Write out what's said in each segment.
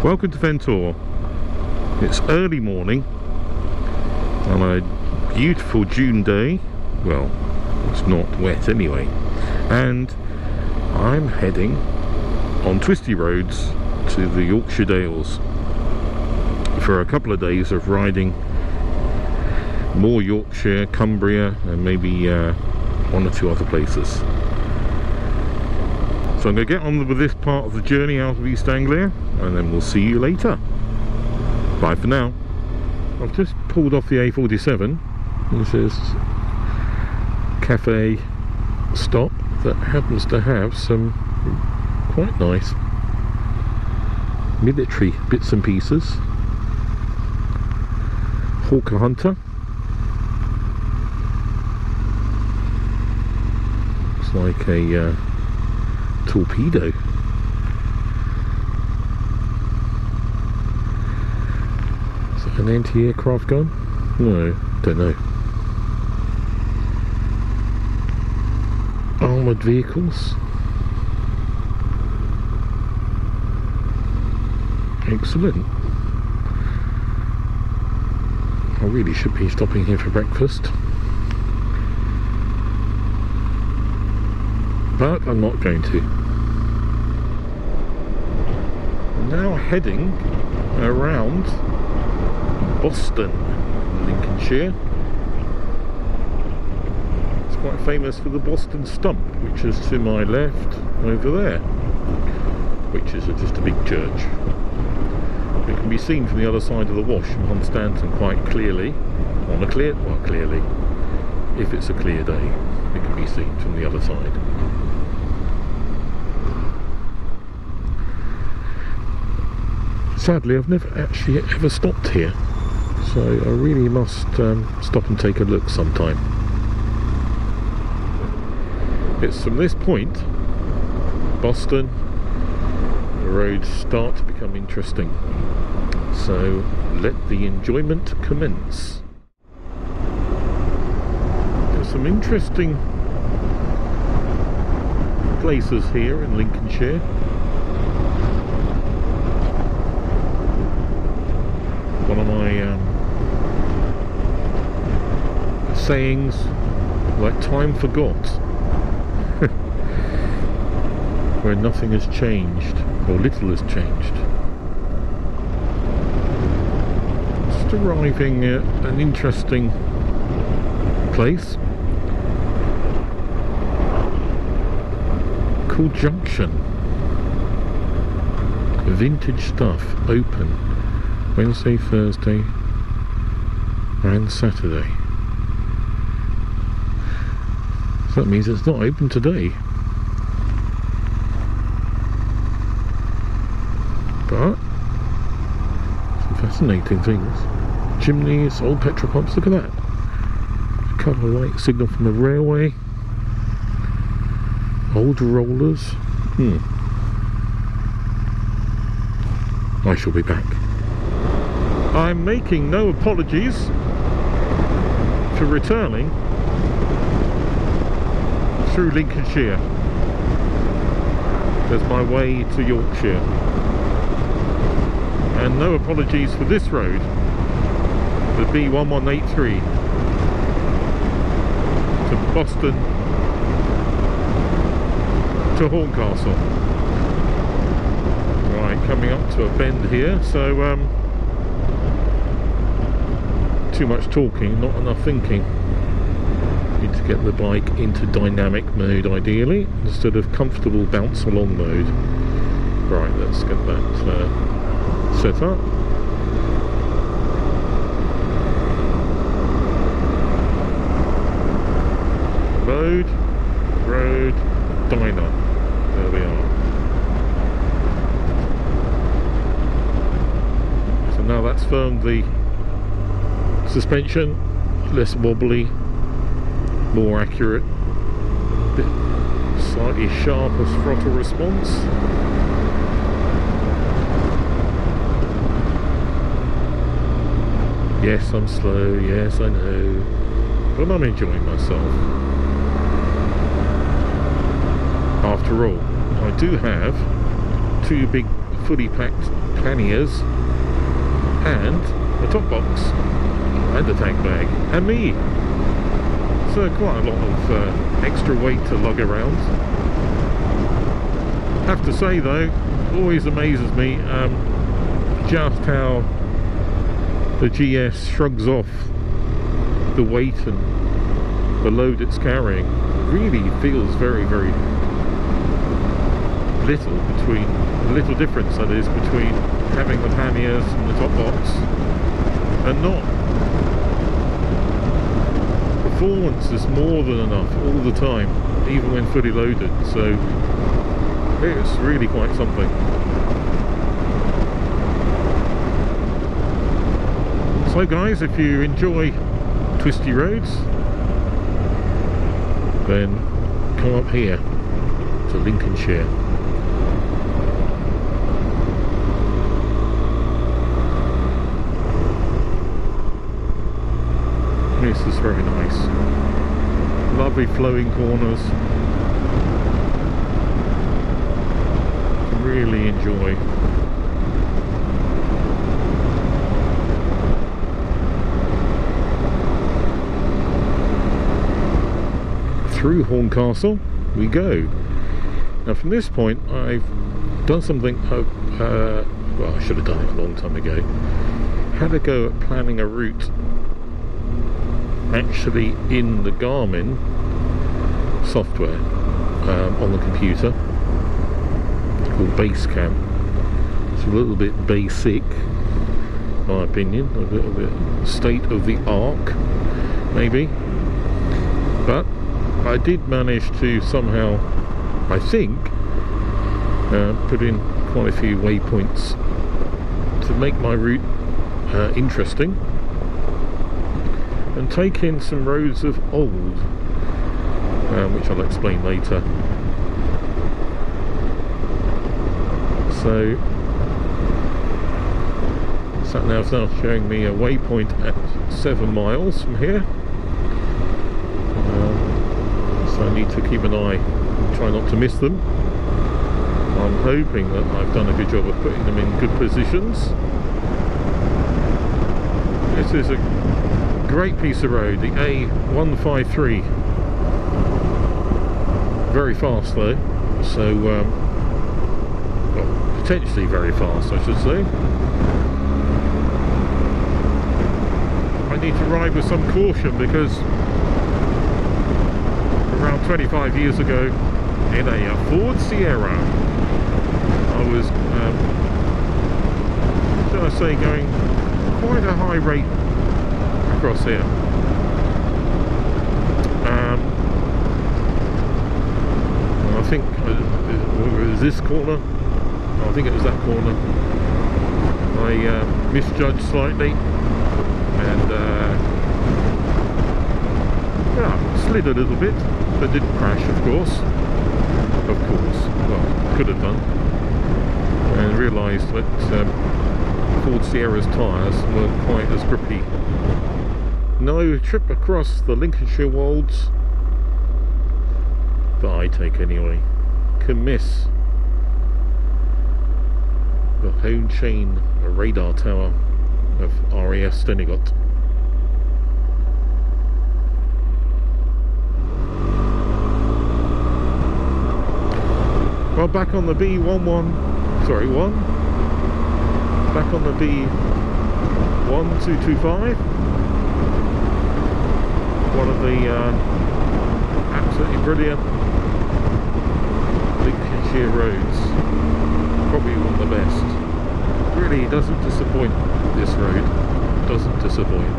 Welcome to Detours. It's early morning on a beautiful June day. Well, it's not wet anyway. And I'm heading on twisty roads to the Yorkshire Dales for a couple of days of riding more Yorkshire, Cumbria, and maybe one or two other places. So I'm going to get on with this part of the journey out of East Anglia, and then we'll see you later. Bye for now. I've just pulled off the A47. This is cafe stop that happens to have some quite nice military bits and pieces. Hawker Hunter. Looks like a torpedo. Is that an anti-aircraft gun? No, don't know. Armoured vehicles. Excellent. I really should be stopping here for breakfast, but I'm not going to. I'm now heading around Boston, Lincolnshire. It's quite famous for the Boston Stump, which is to my left over there, which is just a big church. It can be seen from the other side of the wash from Hunstanton quite clearly. On a clear, well, clearly, if it's a clear day, it can be seen from the other side. Sadly, I've never actually ever stopped here, so I really must stop and take a look sometime. It's from this point, Boston, the roads start to become interesting. So let the enjoyment commence. There's some interesting places here in Lincolnshire. One of my sayings, like time forgot, where nothing has changed, or little has changed. Just arriving at an interesting place called Junction. Vintage stuff, open Wednesday, Thursday and Saturday. So that means it's not open today. But some fascinating things. Chimneys, old petrol pumps, look at that. A colour light signal from the railway. Old rollers. I shall be back. I'm making no apologies for returning through Lincolnshire as my way to Yorkshire. And no apologies for this road, the B1183 to Boston to Horncastle. Right, coming up to a bend here, so too much talking, not enough thinking. Need to get the bike into dynamic mode ideally, instead of comfortable bounce along mode. Right, let's get that set up. Mode, road, dyno. There we are. So now that's firmed the suspension, less wobbly, more accurate, bit slightly sharper throttle response. Yes, I'm slow, yes I know, but I'm enjoying myself. After all, I do have two big fully packed panniers and a top box and a tank bag and me. So quite a lot of extra weight to lug around. Have to say though, always amazes me just how the GS shrugs off the weight and the load it's carrying. It really feels very, very little difference that is between having the panniers and the top box and not. Performance is more than enough all the time, even when fully loaded, so it's really quite something. So guys, if you enjoy twisty roads, then come up here to Lincolnshire. This is very nice. Lovely flowing corners. Really enjoy. Through Horncastle we go. Now from this point I've done something, well, I should have done it a long time ago. Had a go at planning a route actually in the Garmin software on the computer called Basecamp. It's a little bit basic, in my opinion, a little bit state of the art maybe, but I did manage to somehow, I think, put in quite a few waypoints to make my route interesting, and take in some roads of old, which I'll explain later. So SatNav's now showing me a waypoint at 7 miles from here, so I need to keep an eye and try not to miss them. I'm hoping that I've done a good job of putting them in good positions. This is a great piece of road, the A153. Very fast though, so well, potentially very fast I should say. I need to ride with some caution because around 25 years ago in a Ford Sierra I was, should I say, going quite a high rate across here. I think it was this corner. I think it was that corner. I misjudged slightly and yeah, slid a little bit, but didn't crash, of course. Well, could have done. And realised that Ford Sierra's tyres weren't quite as grippy. No trip across the Lincolnshire Wolds that I take anyway can miss the home chain radar tower of RAF Stennigot. Well, back on the back on the B1225, one of the absolutely brilliant Lincolnshire roads, probably one of the best. Really doesn't disappoint, this road, doesn't disappoint.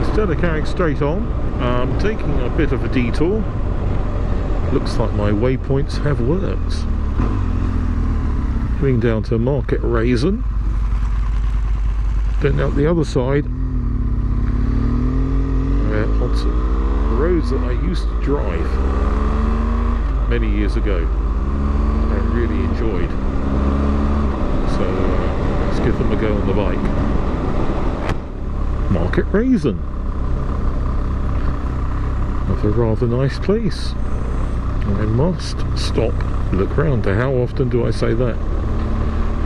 Instead of carrying straight on, I'm taking a bit of a detour. Looks like my waypoints have worked. Going down to Market Raisin. Then out the other side, onto roads that I used to drive many years ago and really enjoyed. So let's give them a go on the bike. Market Raisin. Another rather nice place. I must stop and look round. How often do I say that?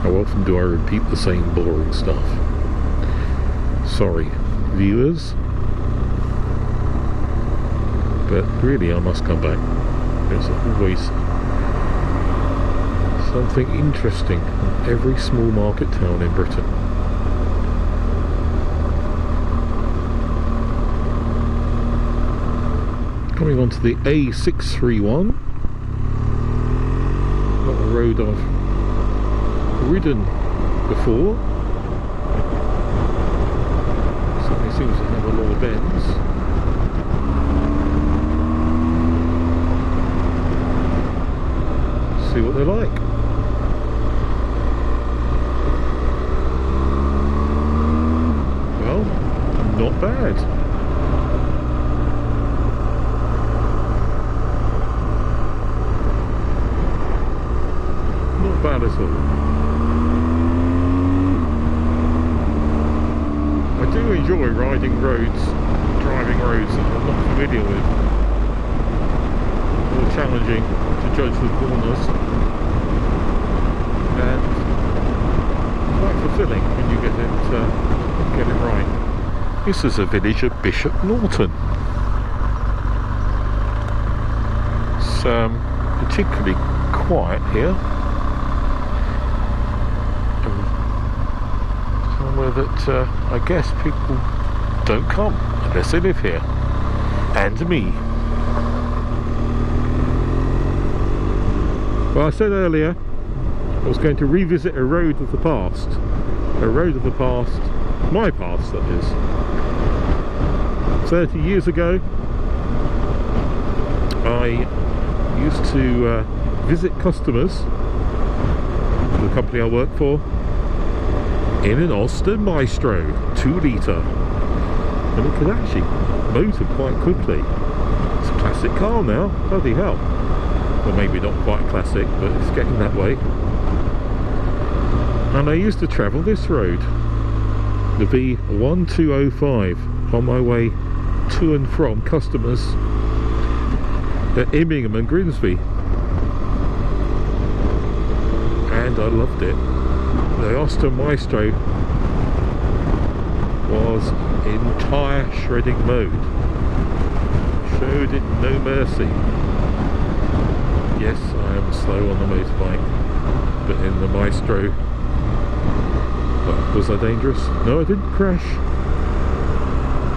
How often do I repeat the same boring stuff? Sorry, viewers. But really I must come back. There's always something interesting in every small market town in Britain. Coming on to the A631, not a road I've ridden before. Certainly seems to have a lot of bends. See what they're like. Well, not bad. Not bad at all. I do enjoy riding roads, driving roads that I'm not familiar with. More challenging to judge the corners, and quite fulfilling when you get it right. This is a village of Bishop Norton. It's particularly quiet here. Somewhere that I guess people don't come unless they live here. And me. Well, I said earlier I was going to revisit a road of the past. A road of the past, my past that is. 30 years ago I used to visit customers for the company I work for in an Austin Maestro 2 litre, and it could actually motor quite quickly. It's a classic car now, bloody hell. Well, maybe not quite classic, but it's getting that way. And I used to travel this road, the B1205, on my way to and from customers at Immingham and Grimsby. And I loved it. The Austin Maestro was in tyre shredding mode. Showed it no mercy. Yes, I am slow on the motorbike, but in the Maestro, well, was I dangerous? No, I didn't crash,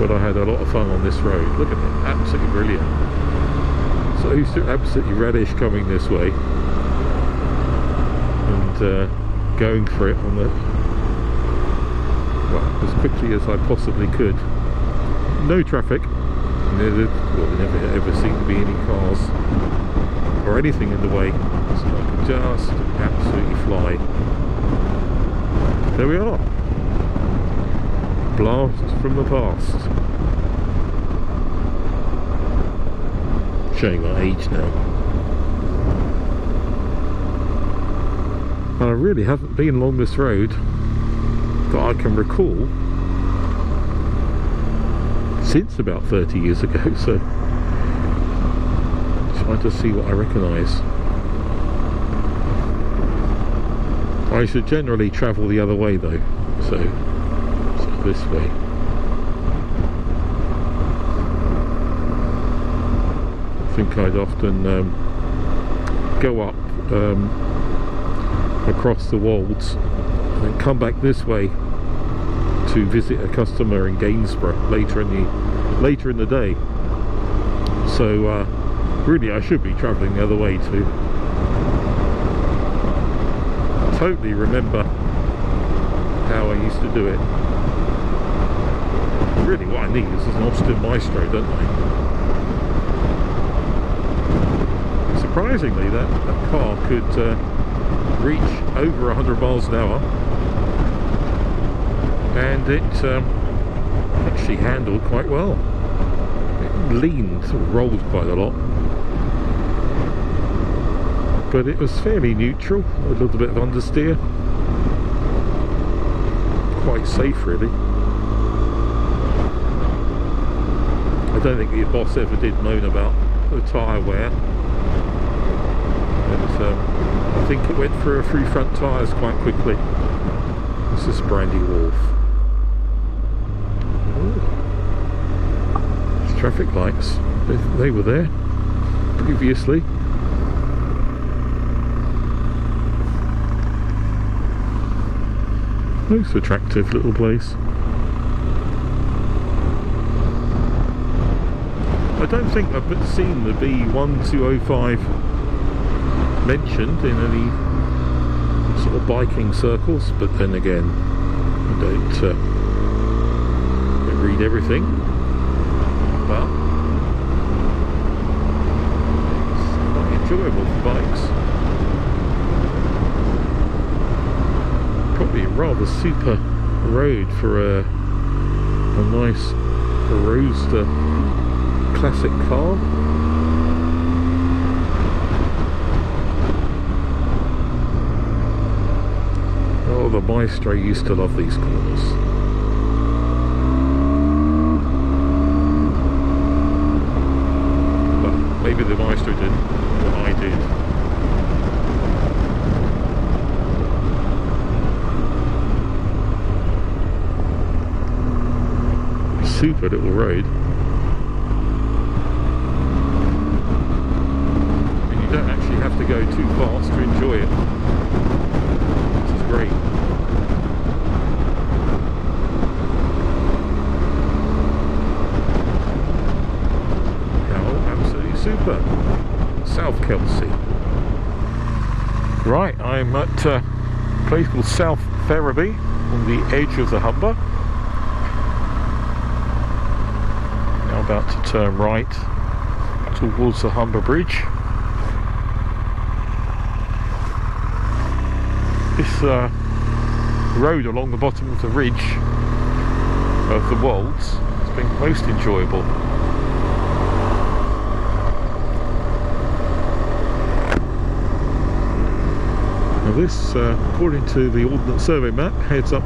but I had a lot of fun on this road. Look at it, absolutely brilliant. So I used to absolutely relish coming this way and going for it on the, well, as quickly as I possibly could. No traffic, there never ever seemed to be any cars or anything in the way, so I could just absolutely fly. There we are. Blast from the past. Showing my age now. And I really haven't been along this road that I can recall since about 30 years ago, so trying to see what I recognise. I should generally travel the other way though, so this way. I think I'd often go up across the Wolds and then come back this way to visit a customer in Gainsborough later in the day. So really I should be travelling the other way too. Totally remember how I used to do it. Really what I need is an Austin Maestro, don't I? Surprisingly that car could reach over 100 miles an hour, and it actually handled quite well. It leaned, sort of rolled quite a lot, but it was fairly neutral, a little bit of understeer, quite safe really. I don't think your boss ever did moan about the tyre wear. And I think it went through a few front tyres quite quickly. This is Brandy Wharf. There's traffic lights. They were there previously. Most attractive little place. I don't think I've seen the B1205 mentioned in any sort of biking circles, but then again, I don't read everything. But it's quite enjoyable for bikes. Probably a rather super road for a nice roadster classic car. Oh, the Maestro used to love these corners. Well, maybe the Maestro didn't, but I did. Super little road. And you don't actually have to go too fast to enjoy it. This is great. Oh, absolutely super. South Kelsey. Right, I'm at a place called South Ferriby on the edge of the Humber. About to turn right towards the Humber Bridge. This road along the bottom of the ridge of the Wolds has been most enjoyable. Now this, according to the Ordnance Survey map, heads up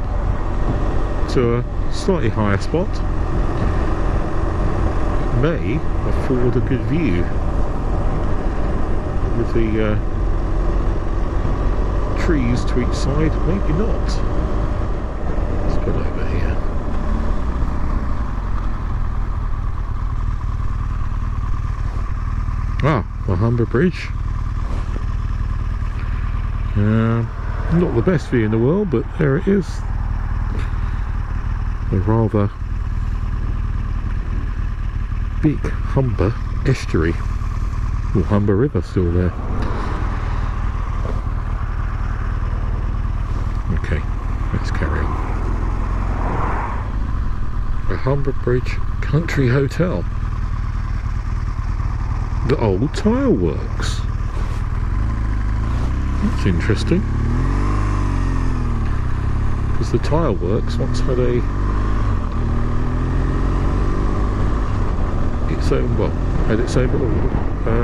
to a slightly higher spot. May afford a good view with the trees to each side. Maybe not. Let's get over here. Ah, the Humber Bridge. Not the best view in the world, but there it is. A rather big Humber estuary, or Humber River still there. Okay, let's carry on. The Humber Bridge Country Hotel. The old tile works. That's interesting. Because the tile works once had its own little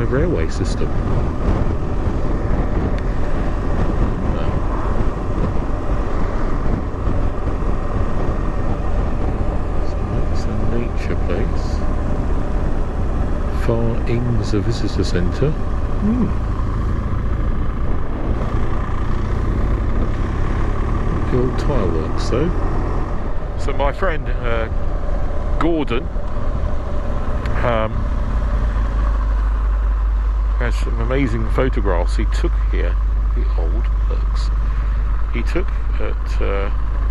railway system. So that's a nature place. Far Ings, a visitor centre. The old tile works though. So my friend Gordon has some amazing photographs he took here, the old works. He took at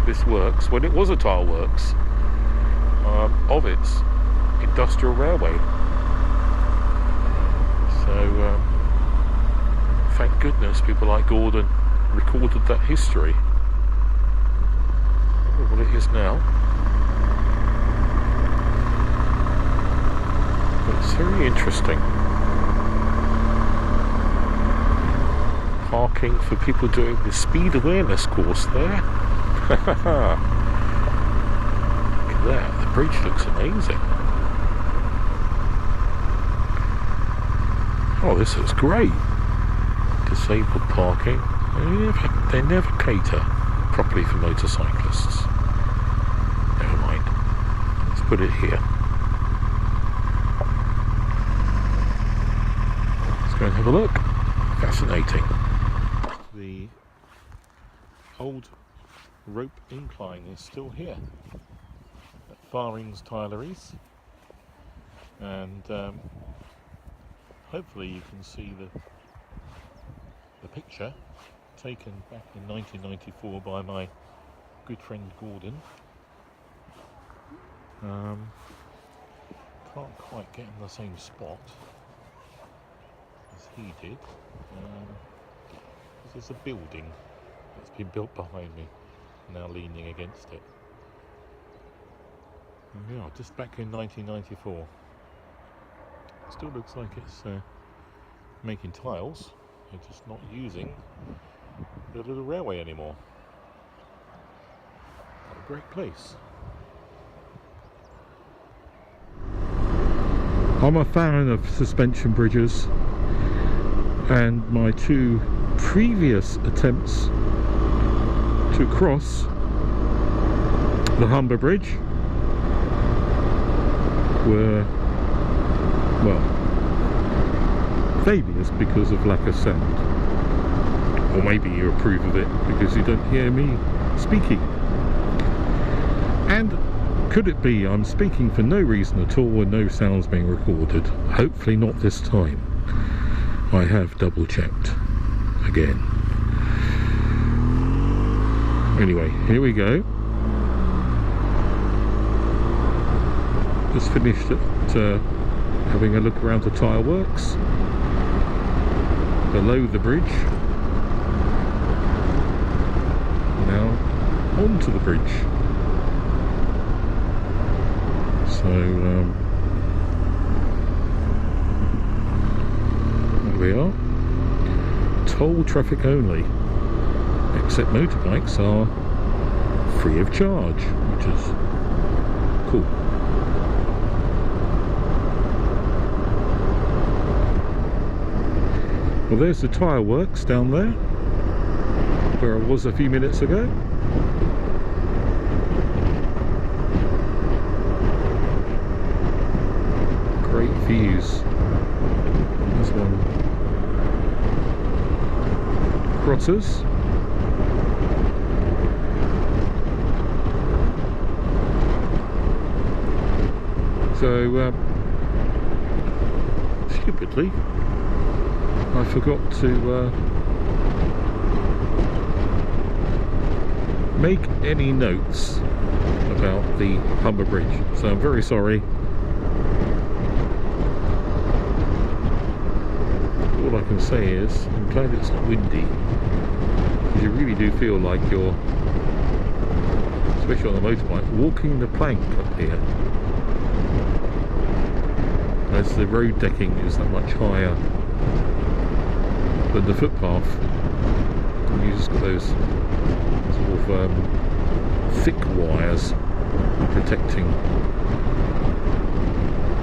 this works, when it was a tile works, of its industrial railway. So thank goodness people like Gordon recorded that history. I don't know what it is now. It's very interesting. Parking for people doing the speed awareness course there. Look at that, the bridge looks amazing. Oh, this looks great. Disabled parking. They never cater properly for motorcyclists. Never mind. Let's put it here. Let's go and have a look. Fascinating. The old rope incline is still here at Faring's Tileries, and hopefully you can see the picture taken back in 1994 by my good friend Gordon. Can't quite get in the same spot as he did. There's a building that's been built behind me, now leaning against it. And yeah, just back in 1994. Still looks like it's making tiles. They're just not using the little railway anymore. What a great place. I'm a fan of suspension bridges, and my two previous attempts to cross the Humber Bridge were, well, failures because of lack of sound. Or maybe you approve of it because you don't hear me speaking. And could it be I'm speaking for no reason at all and no sounds being recorded? Hopefully not this time. I have double checked again. Anyway, here we go. Just finished at having a look around the tile works below the bridge. Now onto the bridge. So there we are. Toll traffic only, except motorbikes are free of charge, which is cool. Well, there's the tile works down there where I was a few minutes ago. Great views. There's one. Crotters. So, stupidly, I forgot to make any notes about the Humber Bridge, so I'm very sorry. All I can say is I'm glad it's not windy, because you really do feel like you're, especially on a motorbike, walking the plank up here, as the road decking is that much higher than the footpath. And you just got those sort of thick wires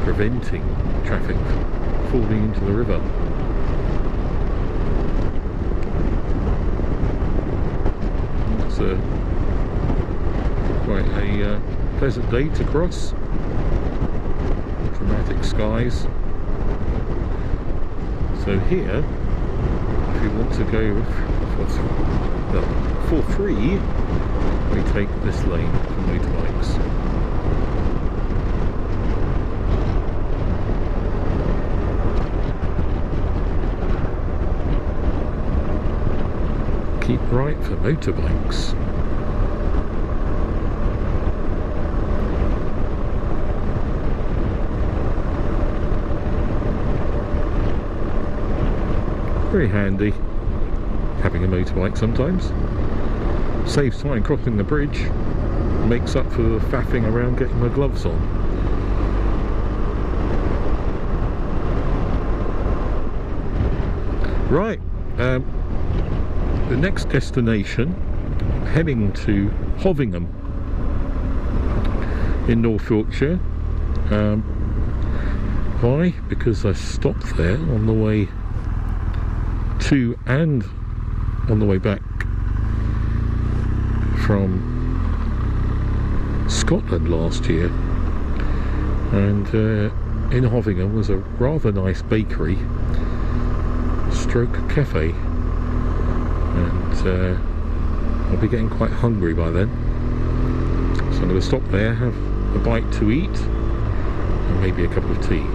preventing traffic falling into the river. It's quite a pleasant day to cross. Dramatic skies. So here, if you want to go for free, we take this lane for motorbikes. Keep right for motorbikes. Very handy having a motorbike sometimes. Saves time crossing the bridge, makes up for the faffing around getting my gloves on. Right, the next destination, heading to Hovingham in North Yorkshire. Why? Because I stopped there on the way to and on the way back from Scotland last year, and in Hovingham was a rather nice bakery stroke cafe, and I'll be getting quite hungry by then, so I'm going to stop there, have a bite to eat and maybe a cup of tea.